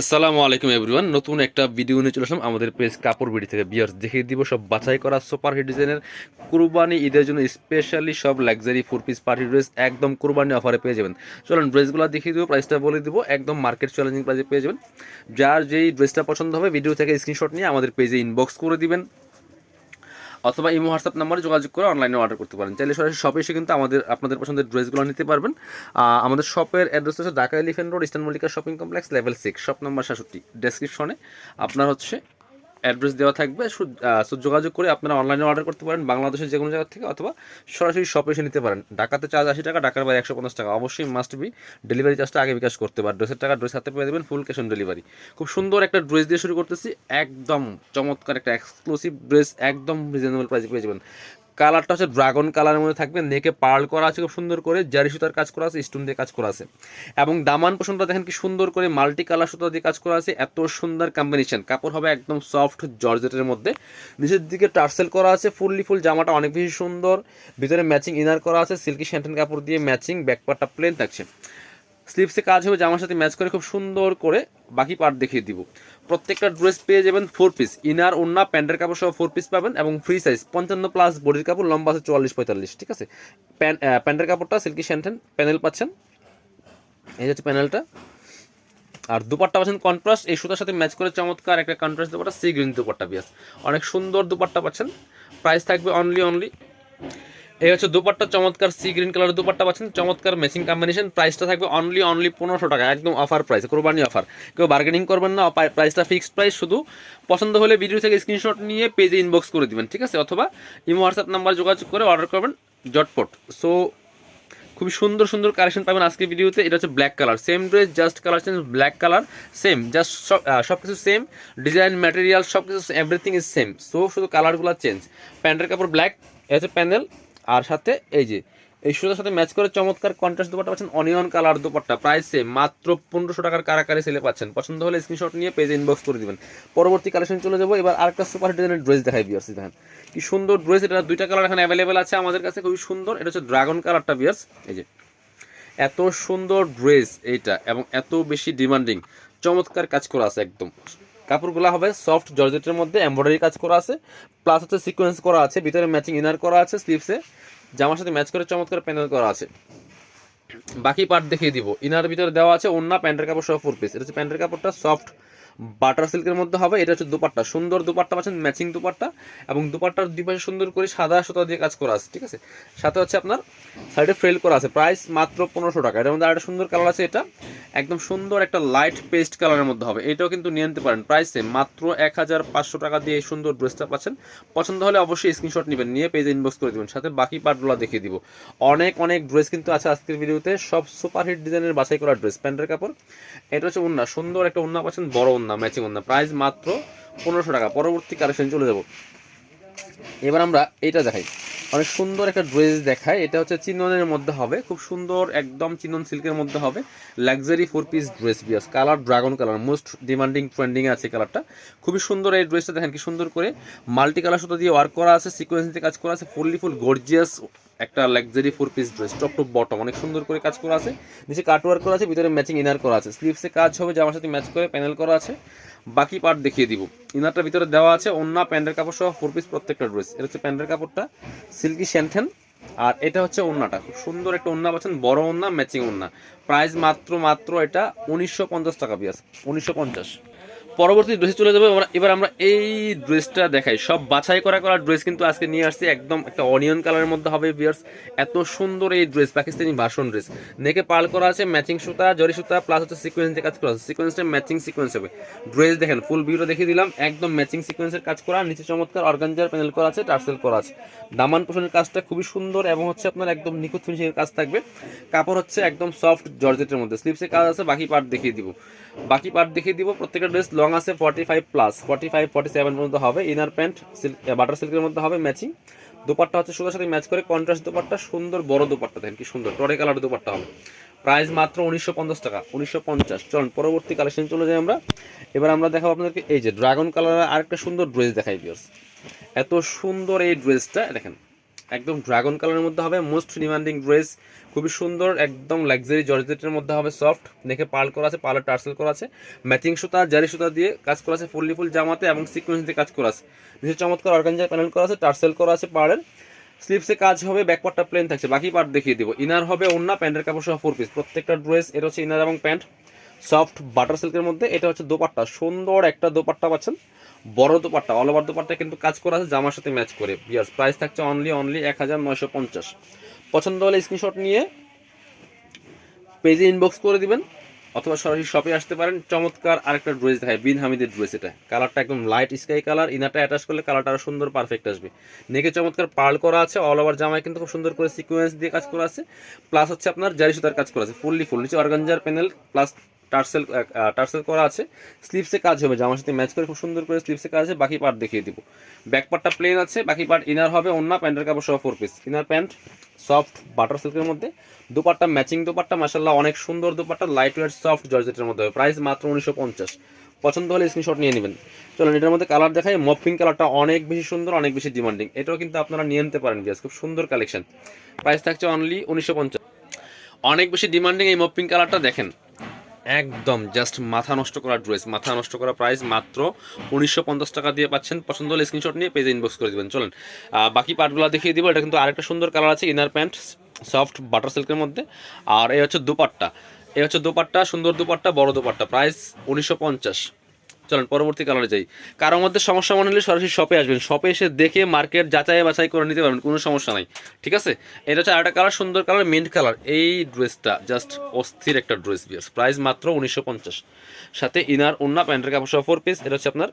আসসালামু আলাইকুম এভরিওয়ান, নতুন একটা ভিডিও নিয়ে চলে আসলাম আমাদের পেজ কাপড় বিডি থেকে। বিয়ার্স দেখিয়ে দিব সব বাছাই করা সুপার হিট ডিজাইনের কুরবানি ঈদের জন্য স্পেশালি সব লাক্সারি 4 পিস পার্টি ড্রেস একদম কুরবানি অফারে পেয়ে যাবেন। চলুন ড্রেসগুলো দেখিয়ে দিব, প্রাইসটা বলে দিব, একদম মার্কেট চ্যালেঞ্জিং প্রাইসে পেয়ে যাবেন। যার যেই ড্রেসটা পছন্দ হবে ভিডিও থেকে স্ক্রিনশট নিয়ে আমাদের পেজে ইনবক্স করে দিবেন, অথবা ইমো হোয়াটসঅ্যাপ নাম্বারে যোগাযোগ করে অনলাইনে অর্ডার করতে পারেন। চাইলে সরাসরি শপে এসে কিন্তু আপনাদের পছন্দের ড্রেসগুলো নিতে পারবেন। আমাদের শপের অ্যাড্রেস হচ্ছে Dhaka elephant road, eastern Mallika shopping complex, level 6, shop number 67। ডেসক্রিপশনে আপনার হচ্ছে অ্যাড্রেস দেওয়া থাকবে, যোগাযোগ করে আপনারা অনলাইনে অর্ডার করতে পারেন বাংলাদেশের যে কোনো জায়গা থেকে, অথবা সরাসরি শপে এসে নিতে পারেন। ঢাকাতে চার্জ 80 টাকা, ঢাকার বাইরে 150 টাকা। অবশ্যই মাস্ট বি ডেলিভারি চার্জটা আগে বিকাশ করতে পারেন। ড্রেসের টাকা ড্রেস হাতে পেয়ে দেবেন, ফুল ক্যাশ অন ডেলিভারি। খুব সুন্দর একটা ড্রেস দিয়ে শুরু করতেছি, একদম চমৎকার একটা এক্সক্লুসিভ ড্রেস, একদম রিজনেবল প্রাইসে পেয়ে যাবেন। কালারটা হচ্ছে ড্রাগন কালারের মধ্যে থাকবে, নেকে পার্ল করা আছে খুব সুন্দর করে, জারি সুতার কাজ করা আছে, স্টোন দিয়ে কাজ করা আছে, এবং দামান পোষণটা দেখেন কি সুন্দর করে মাল্টি কালার সুতা দিয়ে কাজ করা আছে। এত সুন্দর কম্বিনেশন, কাপড় হবে একদম সফট জর্জেটের মধ্যে, নিচের দিকে টার্সেল করা আছে, ফুল জামাটা অনেক বেশি সুন্দর, ভিতরে ম্যাচিং ইনার করা আছে, সিল্কি শ্যান্টেন কাপড় দিয়ে ম্যাচিং, ব্যাকপার্টটা প্লেন থাকছে, স্লিপসে কাজ হবে জামার সাথে ম্যাচ করে খুব সুন্দর করে। বাকি পার্ট দেখিয়ে দিব। প্রত্যেকটা ড্রেস পেয়ে যাবেন 4 পিস, ইনার ওড়না প্যান্টের কাপড় সহ 4 পিস পাবেন, এবং ফ্রি সাইজ 55+ বডির কাপড়, লম্বা আছে 44-45, ঠিক আছে। প্যান্টের কাপড়টা সিল্কি শ্যান্টেন প্যানেল পাচ্ছেন, এই হচ্ছে প্যানেলটা। আর দুপাট্টা পাচ্ছেন কন্ট্রাস্ট, এই সুতার সাথে ম্যাচ করে চমৎকার একটা contrast dupatta, sea green dupatta Biyas, অনেক সুন্দর দুপাট্টা পাচ্ছেন। প্রাইস থাকবে অনলি এই হচ্ছে দুপাট্টা, চমৎকার সি গ্রিন কালারের দুপাট্টা পাচ্ছেন, চমৎকার ম্যাচিং কম্বিনেশন। প্রাইসটা থাকবে অনলি 1500 টাকা, একদম অফার প্রাইস, কোরবানি অফার। কেউ বার্গেনিং করবেন না, প্রাইসটা ফিক্সড প্রাইস। শুধু পছন্দ হলে ভিডিও থেকে স্ক্রিনশট নিয়ে পেজে ইনবক্স করে দিবেন, ঠিক আছে, অথবা ইমো হোয়াটসঅ্যাপ নাম্বার যোগাযোগ করে অর্ডার করবেন জটপট। সো খুবই সুন্দর সুন্দর কালেকশন পাবেন আজকে ভিডিওতে। এটা হচ্ছে black colour, same dress just colour change, black colour same, just সব কিছু সেম, ডিজাইন ম্যাটেরিয়াল সব কিছু এভরিথিং ইজ সেম, সো শুধু কালারগুলো চেঞ্জ। প্যান্টের কাপড় ব্ল্যাক, এটা হচ্ছে প্যানেল, আর সাথে এই যে এই সুতার সাথে ম্যাচ করে চমৎকার কন্ট্রাস্ট দুপাট্টা পাচ্ছেন, onion colour dupatta, price same, মাত্র 1500 টাকার কারাকারি সেলে পাচ্ছেন। পছন্দ হলে স্ক্রিনশট নিয়ে পেজে ইনবক্স করে দিবেন। পরবর্তী কালেকশন চলে যাবো। এবার আরেকটা সুপার ডিজাইনের ড্রেস দেখাই বিয়ার্স, দেখেন কি সুন্দর ড্রেস। এটা দুইটা কালার এখানে অ্যাভেলেবেল আছে আমাদের কাছে, খুবই সুন্দর। এটা হচ্ছে ড্রাগন কালারটা বিয়ার্স, এই যে এত সুন্দর ড্রেস এইটা, এবং এত বেশি ডিমান্ডিং, চমৎকার কাজ করা আছে একদম। কাপড়গুলো হবে সফট জর্জেটের মধ্যে, এমব্রয়ডারি কাজ করা আছে, প্লাস হচ্ছে সিকোয়েন্স করা আছে, ভিতরে ম্যাচিং ইনার করা আছে, স্লিভসে জামার সাথে ম্যাচ করে চমৎকার প্যানেল করা আছে। বাকি পার্ট দেখিয়ে দিব। ইনার ভিতরে দেওয়া আছে ওন্না প্যান্টের কাপড় সহ 4 পিস। এটা হচ্ছে প্যান্টের কাপড়টা সফট বাটার সিল্কের মধ্যে হবে। এটা হচ্ছে দুপাট্টা, সুন্দর দুপাট্টা পাচ্ছেন, ম্যাচিং দুপাট্টা, এবং দুপাট্টার দুই পাশে সুন্দর করে সাদা সুতা দিয়ে কাজ করা আছে, ঠিক আছে। সাথে হচ্ছে আপনার সাইডে ফ্রেল করা আছে। প্রাইস মাত্র 1500 টাকা। এটার মধ্যে আরেকটা সুন্দর কালার আছে, এটা একদম সুন্দর একটা লাইট পেস্ট কালারের মধ্যে হবে, এটাও কিন্তু নিয়ে নিতে পারেন। প্রাইসে মাত্র 1500 টাকা দিয়ে এই সুন্দর ড্রেসটা পাচ্ছেন। পছন্দ হলে অবশ্যই স্ক্রিনশট নেবেন, নিয়ে পেজে ইনবক্স করে দেবেন, সাথে বাকি পার্টগুলো দেখিয়ে দিব। অনেক ড্রেস কিন্তু আছে আজকের ভিডিওতে, সব সুপারহিট ডিজাইনের বাছাই করা ড্রেস। প্যান্টের কাপড়, এটা হচ্ছে ওন্না, সুন্দর একটা ওন্না পাচ্ছেন, বড় ওন্না, ম্যাচিং ওন্না, প্রাইস মাত্র 1500 টাকা। পরবর্তী কালেকশন চলে যাব। এবার আমরা এটা দেখাই, অনেক সুন্দর একটা ড্রেস দেখায়। এটা হচ্ছে চিননের মধ্যে হবে, খুব সুন্দর একদম চিনন সিল্কের মধ্যে হবে, luxury 4 piece dress Biyas. Colour dragon colour, most demanding trending আছে কালারটা, খুবই সুন্দর। এই ড্রেসটা দেখেন কি সুন্দর করে মাল্টি কালার সুতো দিয়ে ওয়ার্ক করা আছে, সিকোয়েন্স দিয়ে কাজ করা আছে, ফুল গর্জিয়াস একটা luxury 4 piece dress, top to bottom অনেক সুন্দর করে কাজ করা আছে, নিচে কাট ওয়ার্ক করা আছে, ভিতরে ম্যাচিং ইনার করা আছে, স্লিভসে কাজ হবে জামার সাথে ম্যাচ করে প্যানেল করা আছে। বাকি পার্ট দেখিয়ে দিব। ইনারটার ভিতরে দেওয়া আছে ওন্না প্যান্টের কাপড় সহ 4 পিস প্রত্যেকটা ড্রেস। এটা হচ্ছে প্যান্টের কাপড়টা সিল্কি শ্যান্টেন, আর এটা হচ্ছে ওন্নাটা, খুব সুন্দর একটা ওন্না পাচ্ছেন, বড় ওন্না, ম্যাচিং ওন্না। প্রাইস মাত্র এটা 1950 টাকা বিয়াস, 1950। পরবর্তী ড্রেসে চলে যাবো। এবার আমরা এই ড্রেসটা দেখাই, সব বাছাই করা ড্রেস কিন্তু আজকে নিয়ে আসছি, একদম একটা অনিয়ন কালারের মধ্যে হবে বিয়ার্স। এত সুন্দর এই ড্রেস, পাকিস্তানি ভার্সন ড্রেস, নেকে পার্ল করা আছে, ম্যাচিং সুতা, জরি সুতা, প্লাস হচ্ছে সিকোয়েন্স দিয়ে কাজ করা আছে, সিকোয়েন্সটা ম্যাচিং সিকোয়েন্স হবে। ড্রেস দেখেন ফুল ভিউটা দেখিয়ে দিলাম, একদম ম্যাচিং সিকোয়েন্সের কাজ করা, নিচে চমৎকার অর্গানজার প্যানেল করা আছে, টার্সেল করা আছে। দামান পোষণের কাজটা খুবই সুন্দর, এবং হচ্ছে আপনার একদম নিখুঁত ফিনিশিং এর কাজ থাকবে। কাপড় হচ্ছে একদম সফট জর্জেটের মধ্যে, স্লিপসে কাজ আছে। বাকি পার্ট দেখিয়ে দিব। প্রত্যেকটা ড্রেস লং আছে 45+, 45-47 পর্যন্ত হবে। ইনার প্যান্ট বাটার সিল্কের মধ্যে হবে, ম্যাচিং দুপাট্টা হচ্ছে সুতার সাথে ম্যাচ করে কন্ট্রাস্ট দুপাট্টা, সুন্দর বড় দুপাট্টা দেখেন কি সুন্দর টরে কালার দুপাট্টা হবে। প্রাইস মাত্র 1950 টাকা, 1950। চলুন পরবর্তী কালেকশন চলে যাই আমরা। এবার আমরা দেখাবো আপনাদেরকে এই যে ড্রাগন কালারের আরেকটা সুন্দর ড্রেস দেখাই ভিউয়ার্স। এত সুন্দর এই ড্রেসটা দেখেন, একদম ড্রাগন কালারের মধ্যে হবে, মোস্ট ডিমান্ডিং ড্রেস, খুবই সুন্দর, একদম লাক্সারি জর্জেটের মধ্যে হবে, সফট, দেখে পার্ল করা আছে, পার্লার টার্সেল করা আছে, ম্যাচিং সুতা জারি সুতা দিয়ে কাজ করা আছে, ফুল জামাতে এবং সিকোয়েন্স দিয়ে কাজ করা আছে, নিচে চমৎকার অর্গানজার প্যানেল করা আছে, টার্সেল করা আছে পার্লের, স্লিভসে কাজ হবে, ব্যাকপার্টটা প্লেন থাকছে, বাকি পার্ট দেখিয়ে দিব। ইনার হবে ওন্না, প্যান্টের কাপড় সহ 4 পিস, প্রত্যেকটা ড্রেস এটা হচ্ছে ইনার এবং প্যান্ট সফট বাটার সিল্কের মধ্যে। এটা হচ্ছে দোপাট্টা, সুন্দর একটা দোপাট্টা পাচ্ছেন, বড় দোপাট্টা, অল ওভার দোপাট্টা কিন্তু কাজ করা আছে জামার সাথে ম্যাচ করে। ইয়াস, প্রাইস থাকছে অনলি 1950। পছন্দ হলে স্ক্রিনশট নিয়ে পেজে ইনবক্স করে দিবেন অথবা সরাসরি শপে আসতে পারেন। চমৎকার আরেকটা ড্রেস দেখায়, বিন হামিদের ড্রেস, এটা কালারটা একদম লাইট স্কাই কালার, ইনারটা অ্যাটাচ করলে কালারটা আরো সুন্দর পারফেক্ট আসবে। নেকে চমৎকার পার্ল করা আছে, অল ওভার জামায় কিন্তু খুব সুন্দর করে সিকোয়েন্স দিয়ে কাজ করা আছে, প্লাস হচ্ছে আপনার জারি সুতার কাজ করা আছে, ফুল নিচে organza panel plus tassel tassel করা আছে, স্লিভসে কাজ হবে জামার সাথে ম্যাচ করে, খুব সুন্দর করে স্লিভসে কাজ আছে। বাকি পার্ট দেখিয়ে দিব, ব্যাক পার্টটা প্লেন আছে, বাকি পার্ট ইনার হবে ওন্না, প্যান্টের কাপড় সহ 4 piece, inner pant soft butter সিল্কের মধ্যে, দুপাট্টা ম্যাচিং দুপাট্টা, মাশাআল্লাহ অনেক সুন্দর দুপাট্টা, লাইট ওয়েট সফট জর্জেটের মধ্যে হবে, প্রাইস মাত্র 1950। পছন্দ হলে স্ক্রিনশট নিয়ে নেবেন। চলুন এটার মধ্যে কালার দেখাই, মপ পিঙ্ক কালারটা অনেক বেশি সুন্দর, অনেক বেশি ডিমান্ডিং, এটাও কিন্তু আপনারা নিয়ে নিতে পারেন বিয়াস, খুব সুন্দর কালেকশন, প্রাইস থাকছে অনলি 1950। অনেক বেশি ডিমান্ডিং এই মপ পিঙ্ক কালারটা দেখেন, একদম জাস্ট মাথা নষ্ট করা ড্রেস, মাথা নষ্ট করা, প্রাইস মাত্র 1950 টাকা দিয়ে পাচ্ছেন। পছন্দ হলে স্ক্রিনশট নিয়ে পেজে ইনবক্স করে দেবেন। চলেন বাকি পার্টগুলো দেখিয়ে দিব। এটা কিন্তু আরেকটা সুন্দর কালার আছে, ইনার প্যান্ট সফট বাটার সিল্কের মধ্যে, আর এই হচ্ছে দুপাট্টা, এই হচ্ছে দুপাট্টা, সুন্দর দুপাট্টা, বড় দুপাট্টা, প্রাইস 1950। চলেন পরবর্তী কালারে যাই। কারোর মধ্যে সমস্যা মনে হলে সরাসরি শপে আসবেন, শপে এসে দেখে মার্কেট যাচাই বাছাই করে নিতে পারবেন, কোনো সমস্যা নাই, ঠিক আছে। এটা হচ্ছে আরেকটা কালার, সুন্দর কালার, মিন্ট কালার, এই ড্রেসটা জাস্ট অস্থির একটা ড্রেস বিয়ার্স, প্রাইস মাত্র 1950, সাথে ইনার ওন্না প্যান্টের কাপড় সহ 4 পিস। এটা হচ্ছে আপনার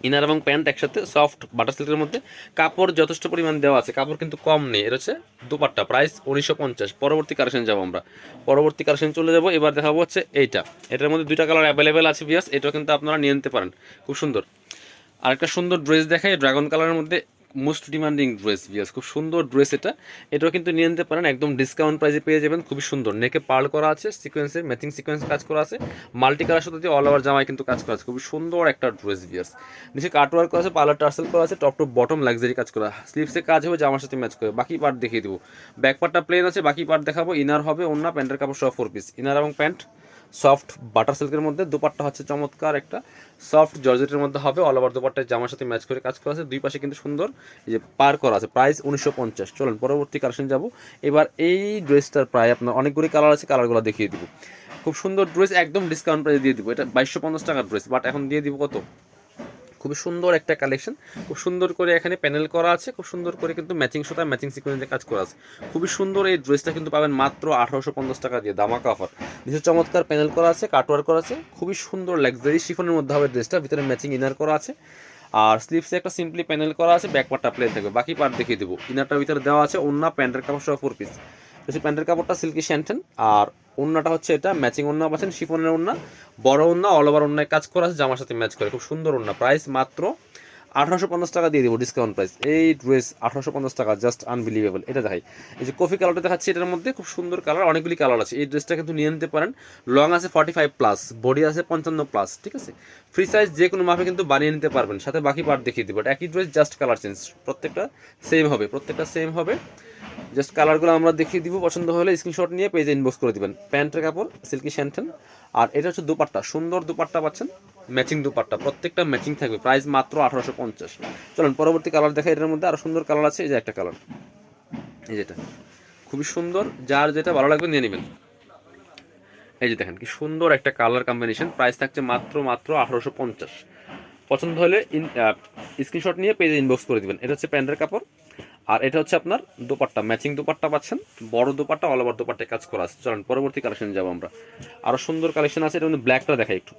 ইনার এবং প্যান্ট একসাথে সফট বাটার সিল্কের মধ্যে, কাপড় যথেষ্ট পরিমাণ দেওয়া আছে, কাপড় কিন্তু কম নেই। এটা হচ্ছে দুপাট্টা, প্রাইস 1950। পরবর্তী কালেকশন যাবো আমরা, পরবর্তী কালেকশন চলে যাবো। এবার দেখাবো হচ্ছে এইটা, এটার মধ্যে দুইটা কালার অ্যাভেলেবেল আছে বিয়াস, এটাও কিন্তু আপনারা নিয়ে নিতে পারেন, খুব সুন্দর। আরেকটা সুন্দর ড্রেস দেখায়, ড্রাগন কালারের মধ্যে, মোস্ট ডিমান্ডিং ড্রেস বিয়াস, খুব সুন্দর ড্রেস এটা, এটাও কিন্তু নিয়ে নিতে পারেন, একদম ডিসকাউন্ট প্রাইসে পেয়ে যাবেন, খুবই সুন্দর, নেকে পার্ল করা আছে, সিকোয়েন্সের ম্যাচিং সিকোয়েন্স কাজ করা আছে, মাল্টি কালার সাথে অল ওভার জামায় কিন্তু কাজ করা আছে, খুবই সুন্দর একটা ড্রেস বিয়াস, নিচে কাটওয়ার্ক করা আছে, পার্লার টার্সেল করা আছে, টপ টু বটম লাক্সারি কাজ করা, স্লিভসে কাজ হবে জামার সাথে ম্যাচ করে। বাকি পার্ট দেখিয়ে দিব, ব্যাক পার্টটা প্লেন আছে, বাকি পার্ট দেখাবো। ইনার হবে ওন্না, প্যান্টের কাপড় সহ 4 পিস, ইনার এবং প্যান্ট সফট বাটার সিল্কের মধ্যে, দুপাট্টা হচ্ছে চমৎকার একটা সফট জর্জেটের মধ্যে হবে, অল ওভার দুপাট্টায় জামার সাথে ম্যাচ করে কাজ করা আছে, দুই পাশে কিন্তু সুন্দর এই যে পার করা আছে, প্রাইস 1950। চলুন পরবর্তী কালেকশন যাব। এবার এই ড্রেসটার প্রায় আপনার অনেকগুলি কালার আছে, কালারগুলো দেখিয়ে দিব, খুব সুন্দর ড্রেস, একদম ডিসকাউন্ট প্রাইসে দিয়ে দিব, এটা 2250 টাকার ড্রেস, বাট এখন দিয়ে দিব কত, খুবই সুন্দর একটা কালেকশন, খুব সুন্দর করে এখানে প্যানেল করা আছে, খুব সুন্দর করে কিন্তু ম্যাচিং সুতা ম্যাচিং সিকোয়েন্সে কাজ করা আছে, খুবই সুন্দর। এই ড্রেসটা কিন্তু পাবেন মাত্র 1850 টাকা দিয়ে, দামাকা অফার। নিচে চমৎকার প্যানেল করা আছে, কাটওয়ার্ক করা আছে, খুবই সুন্দর লাক্সারি শিফনের মধ্যে হবে ড্রেসটা, ভিতরে ম্যাচিং ইনার করা আছে, আর স্লিভসে একটা সিম্পলি প্যানেল করা আছে, ব্যাক পার্টটা প্লেন থাকবে, বাকি পার্ট দেখিয়ে দেবো। ইনারটার ভিতরে দেওয়া আছে ওন্না, প্যান্টের কাপড় সহ 4 পিস, প্যান্টের কাপড়টা সিল্কি শ্যান্টেন, আর ওন্নাটা হচ্ছে এটা ম্যাচিং ওন্না পাচ্ছেন, শিফনের ওন্না, বড় ওন্না, অল ওভার ওন্নায় কাজ করা আছে, জামার সাথে ম্যাচ করে, খুব সুন্দর ওন্না, প্রাইস মাত্র 1850 টাকা দিয়ে দিব, ডিসকাউন্ট প্রাইস। এই ড্রেস 1850 টাকা, জাস্ট আনবিলিভেবল। এটা দেখাই, এই যে কফি কালারটা দেখাচ্ছি, এটার মধ্যে খুব সুন্দর কালার, অনেকগুলি কালার আছে, এই ড্রেসটা কিন্তু নিয়ে নিতে পারেন। লং আছে 45 প্লাস, বডি আছে 55 প্লাস, ঠিক আছে, ফ্রি সাইজ যে কোনো মাপে কিন্তু বানিয়ে নিতে পারবেন, সাথে বাকি পার্ট দেখিয়ে দিব। একই ড্রেস, জাস্ট কালার চেঞ্জ, প্রত্যেকটা সেম হবে, প্রত্যেকটা সেম হবে, জাস্ট কালারগুলো আমরা দেখিয়ে দিব। পছন্দ হলে স্ক্রিনশট নিয়ে পেজে ইনবক্স করে দিবেন। প্যান্টের কাপড় সিল্কি শ্যান্টেন, আর এটা হচ্ছে দুপাট্টা, সুন্দর দুপাট্টা পাচ্ছেন, ম্যাচিং দুপাট্টা, প্রত্যেকটা ম্যাচিং থাকবে, প্রাইস মাত্র 1850। চলুন পরবর্তী কালার দেখা, এটার মধ্যে আরো সুন্দর কালার আছে, এই যে একটা কালার, এই যেটা খুবই সুন্দর, যার যেটা ভালো লাগবে নিয়ে নেবেন। এই যে দেখেন কি সুন্দর একটা কালার কম্বিনেশন, প্রাইস থাকছে মাত্র 1850। পছন্দ হলে স্ক্রিনশট নিয়ে পেজে ইনবক্স করে দিবেন। এটা হচ্ছে প্যান্টের কাপড়, আর এটা হচ্ছে আপনার দোপাট্টা, ম্যাচিং দোপাট্টা পাচ্ছেন, বড় দোপাট্টা, অল ওভার দোপাট্টায় কাজ করা আছে। চলুন পরবর্তী কালেকশন যাবো আমরা, আরো সুন্দর কালেকশন আছে, এটা মধ্যে ব্ল্যাকটা দেখাই একটু,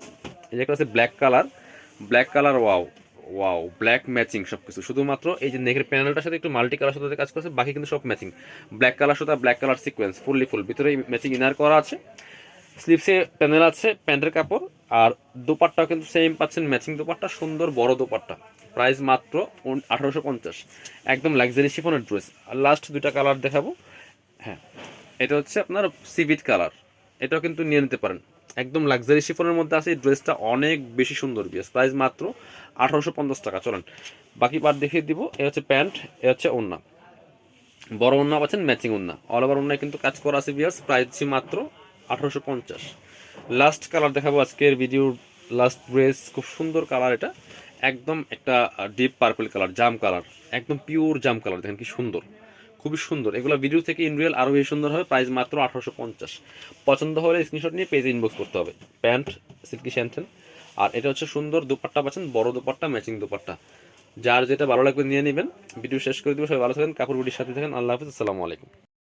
এই যে একটা আছে black colour, black colour, wow wow, black matching সব কিছু, শুধুমাত্র এই যে নেকের প্যানেলটার সাথে একটু মাল্টি কালার সাথে কাজ করছে, বাকি কিন্তু সব ম্যাচিং, ব্ল্যাক কালার সাথে ব্ল্যাক কালার সিকোয়েন্স, ফুল ভিতরে ম্যাচিং ইনার করা আছে, স্লিভসে প্যানেল আছে, প্যান্টের কাপড়, আর দোপাট্টাও কিন্তু সেম পাচ্ছেন, ম্যাচিং দোপাট্টা, সুন্দর বড় দোপাট্টা, প্রাইস মাত্র 1850, একদম লাক্সারি শিফনের ড্রেস। আর লাস্ট দুইটা কালার দেখাবো, হ্যাঁ এটা হচ্ছে আপনার সিভিট কালার, এটাও কিন্তু নিয়ে নিতে পারেন, একদম লাক্সারি শিফনের মধ্যে আছে, এই ড্রেসটা অনেক বেশি সুন্দর বিয়াস, প্রাইস মাত্র 1850 টাকা। চলেন বাকি পার্ট দেখিয়ে দিব। এ হচ্ছে প্যান্ট, এ হচ্ছে ওড়না, বড় ওন্না পাচ্ছেন, ম্যাচিং ওন্না, অল ওভার ওন্নায় কিন্তু কাজ করা আছে ভিউয়ার্স। প্রাইস দিচ্ছি মাত্র 1850। লাস্ট কালার দেখাবো আজকের ভিডিওর লাস্ট ড্রেস, খুব সুন্দর কালার এটা, একদম একটা ডিপ পার্পল কালার, জাম কালার, একদম পিওর জাম কালার, দেখেন কি সুন্দর, খুবই সুন্দর। এগুলো ভিডিও থেকে ইন রিয়েল আরও বেশি সুন্দর হবে। প্রাইস মাত্র 1850। পছন্দ হলে স্ক্রিনশট নিয়ে পেজে ইনবক্স করতে হবে। প্যান্ট সিল্কি শ্যান্থেন, আর এটা হচ্ছে সুন্দর দুপাট্টা পাচ্ছেন, বড় দুপাট্টা, ম্যাচিং দুপাট্টা। যার যেটা ভালো লাগবে নিয়ে নেবেন। ভিডিও শেষ করে দিব, সবাই ভালো থাকেন, কাপড় বিডির সাথে থাকেন। আল্লাহ হাফিজ, আসসালামু আলাইকুম।